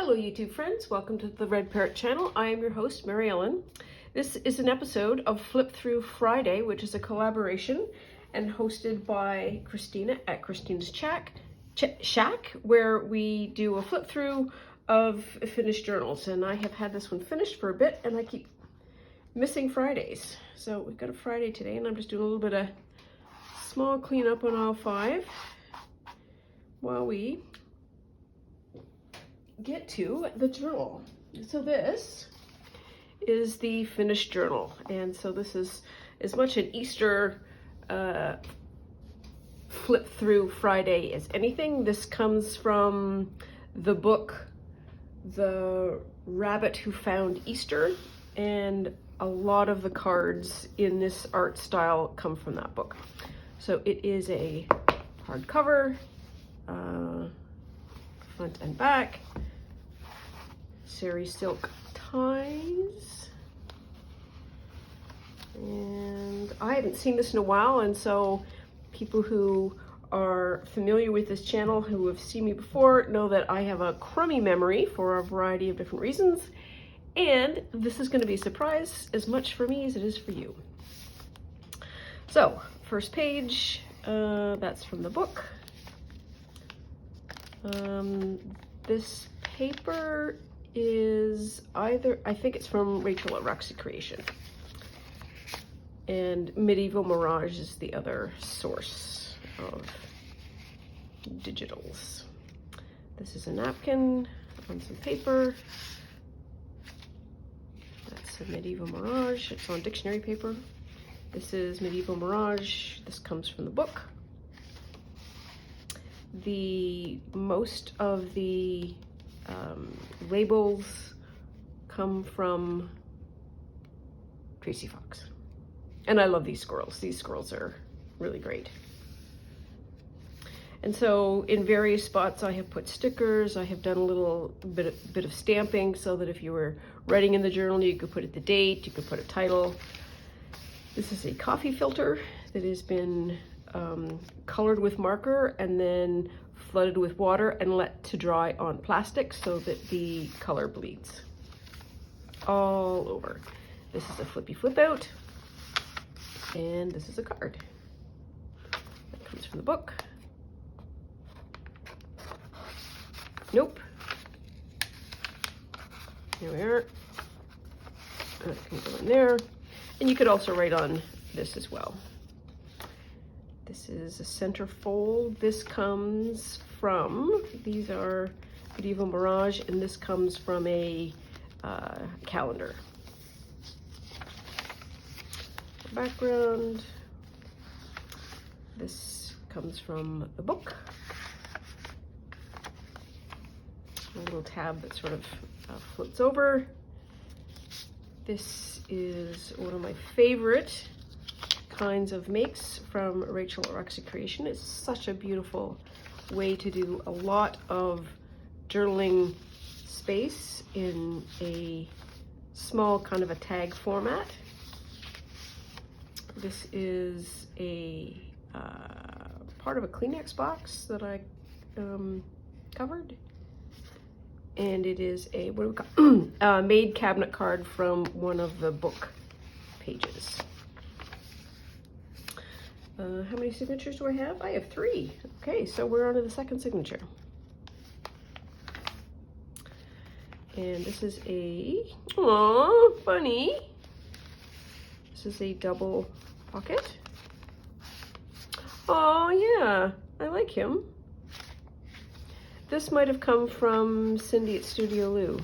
Hello YouTube friends, welcome to the Red Parrot channel. I am your host, Mary Ellen. This is an episode of Flip Through Friday, which is a collaboration and hosted by Christina at Christina's Shack, where we do a flip through of finished journals. And I have had this one finished for a bit and I keep missing Fridays. So we've got a Friday today and I'm just doing a little bit of small cleanup on aisle 5 while we get to the journal. So this is the finished journal, and so this is as much an Easter flip through Friday as anything. This comes from the book The Rabbit Who Found Easter, and a lot of the cards in this art style come from that book. So it is a hardcover, front and back, sari silk ties, and I haven't seen this in a while, and so people who are familiar with this channel, who have seen me before, know that I have a crummy memory for a variety of different reasons, and this is going to be a surprise as much for me as it is for you. So first page, that's from the book. This paper is either, I think it's from Rachel at Roxy Creation, and Medieval Mirage is the other source of digitals. This is a napkin on some paper. That's a Medieval Mirage. It's on dictionary paper. This is Medieval Mirage. This comes from the book. Most of the labels come from Tracy Fox. And I love these squirrels. These squirrels are really great. And so in various spots I have put stickers. I have done a little bit of stamping so that if you were writing in the journal, you could put the date, you could put a title. This is a coffee filter that has been colored with marker and then flooded with water and let to dry on plastic so that the color bleeds all over. This is a flippy flip out, and this is a card that comes from the book. Nope. Here we are. That can go in there, and you could also write on this as well. This is a centerfold. This comes from, these are Medieval Mirage, and this comes from a calendar. Background. This comes from the book. A little tab that sort of floats over. This is one of my favorite kinds of makes from Rachel at Roxy Creation. It's such a beautiful way to do a lot of journaling space in a small kind of a tag format. This is a part of a Kleenex box that I covered, and it is a, what do we call made cabinet card from one of the book pages. How many signatures do I have? I have 3. Okay, so we're on to the second signature. And this is a, aw, bunny. This is a double pocket. Oh yeah, I like him. This might have come from Cindy at Studio Lou.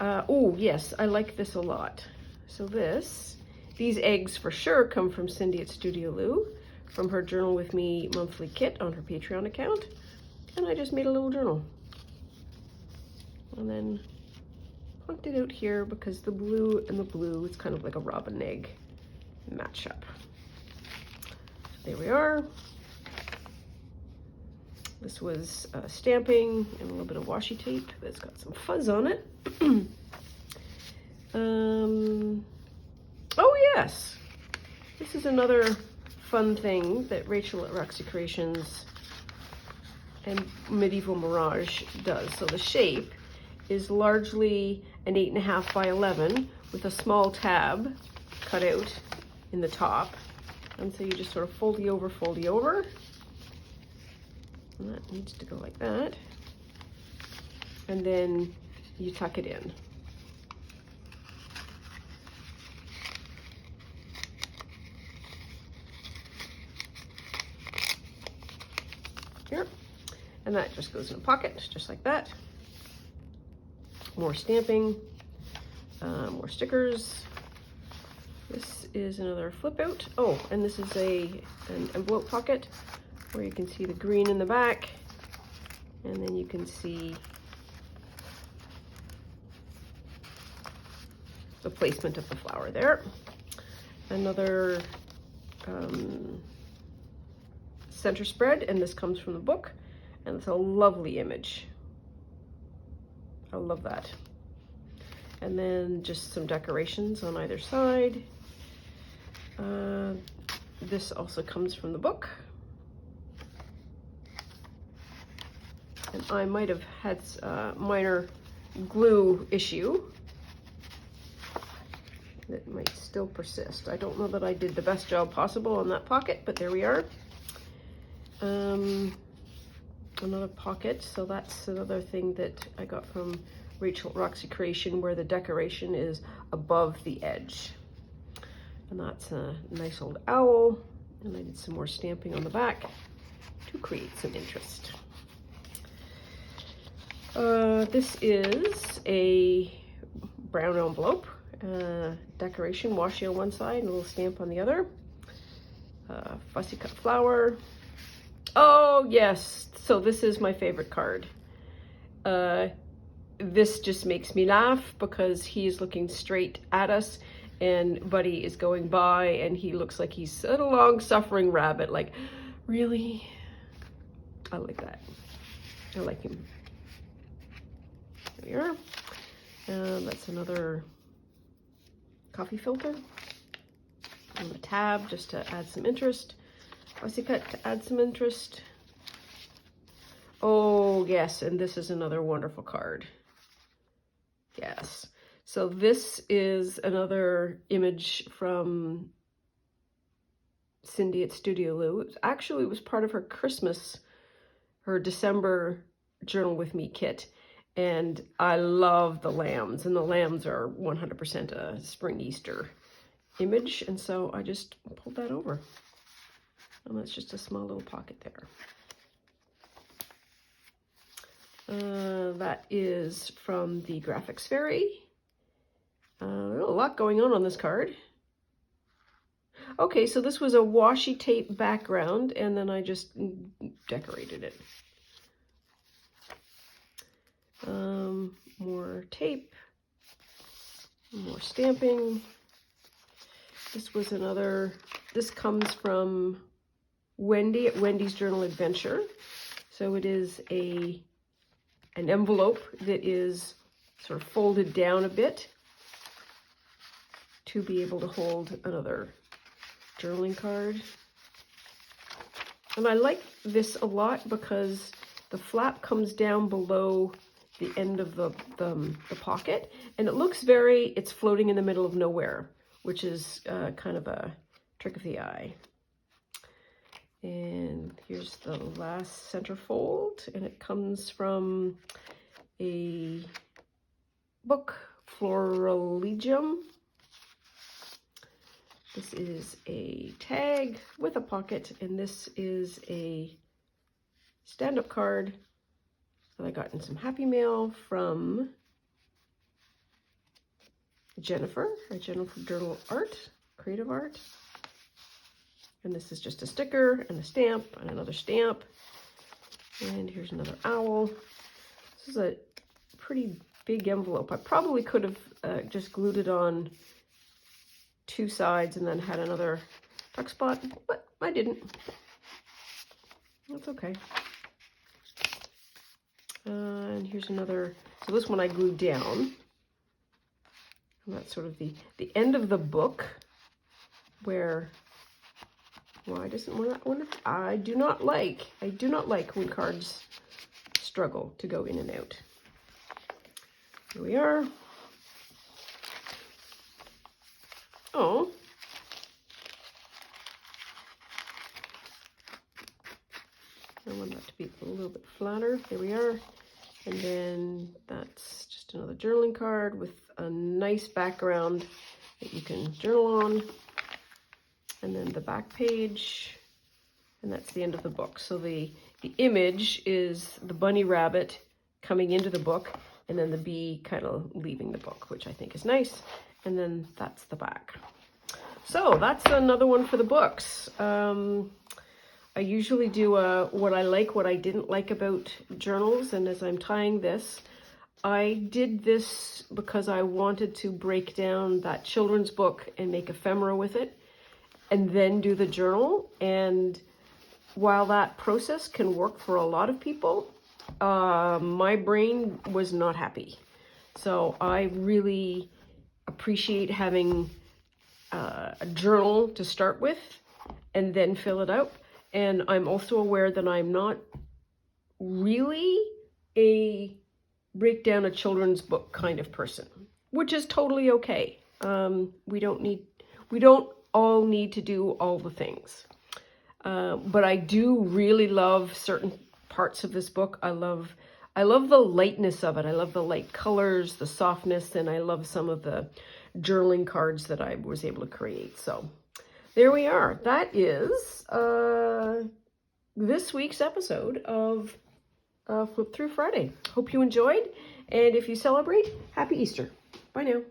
Oh yes, I like this a lot. So these eggs for sure come from Cindy at Studio Lou, from her Journal With Me monthly kit on her Patreon account. And I just made a little journal. And then plunked it out here because the blue and the blue is kind of like a robin egg matchup. There we are. This was stamping and a little bit of washi tape that's got some fuzz on it. Oh yes, this is another fun thing that Rachel at Roxy Creations and Medieval Mirage does. So the shape is largely an 8.5 by 11 with a small tab cut out in the top. And so you just sort of fold you over. And that needs to go like that. And then you tuck it in. Here. And that just goes in a pocket, just like that. More stamping, more stickers. This is another flip out. Oh, and this is an envelope pocket where you can see the green in the back, and then you can see the placement of the flower there. Another center spread, and this comes from the book, and it's a lovely image. I love that. And then just some decorations on either side. This also comes from the book. And I might have had a minor glue issue that might still persist. I don't know that I did the best job possible on that pocket, but there we are. Another pocket, so that's another thing that I got from Rachel Roxy Creation, where the decoration is above the edge. And that's a nice old owl, and I did some more stamping on the back to create some interest. This is a brown envelope, decoration, washi on one side, and a little stamp on the other. Fussy cut flower. Oh yes, so this is my favorite card. This just makes me laugh because he is looking straight at us and Buddy is going by and he looks like he's a long-suffering rabbit. Like, really? I like that. I like him. There we are. That's another coffee filter. And a tab just to add some interest. Fussy cut to add some interest. Oh yes, and this is another wonderful card. Yes. So this is another image from Cindy at Studio Lou. It was part of her December Journal With Me kit. And I love the lambs, and the lambs are 100% a spring Easter image. And so I just pulled that over. And that's just a small little pocket there. That is from the Graphics Fairy. A lot going on this card. Okay, so this was a washi tape background, and then I just decorated it. More tape, more stamping. This comes from Wendy at Wendy's Journal Adventure. So it is an envelope that is sort of folded down a bit to be able to hold another journaling card. And I like this a lot because the flap comes down below the end of the pocket, and it looks it's floating in the middle of nowhere, which is kind of a trick of the eye. And here's the last centerfold, and it comes from a book, Florilegium. This is a tag with a pocket, and this is a stand-up card that I got in some Happy Mail from Jennifer Journal Art, Creative Art. And this is just a sticker and a stamp and another stamp. And here's another owl. This is a pretty big envelope. I probably could have just glued it on two sides and then had another tuck spot, but I didn't. That's okay. And here's another, so this one I glued down. And that's sort of the end of the book where Why doesn't one? I do not like when cards struggle to go in and out. Here we are. Oh. I want that to be a little bit flatter. There we are. And then that's just another journaling card with a nice background that you can journal on. And then the back page, and that's the end of the book. So the image is the bunny rabbit coming into the book, and then the bee kind of leaving the book, which I think is nice. And then that's the back. So that's another one for the books. I usually do what I like, what I didn't like about journals, and as I'm tying this, I did this because I wanted to break down that children's book and make ephemera with it, and then do the journal. And while that process can work for a lot of people, my brain was not happy. So I really appreciate having a journal to start with and then fill it out. And I'm also aware that I'm not really a break down a children's book kind of person, which is totally okay. We don't all need to do all the things. But I do really love certain parts of this book. I love the lightness of it. I love the light colors, the softness, and I love some of the journaling cards that I was able to create. So there we are. That is this week's episode of Flip Through Friday. Hope you enjoyed, and if you celebrate, happy Easter. Bye now.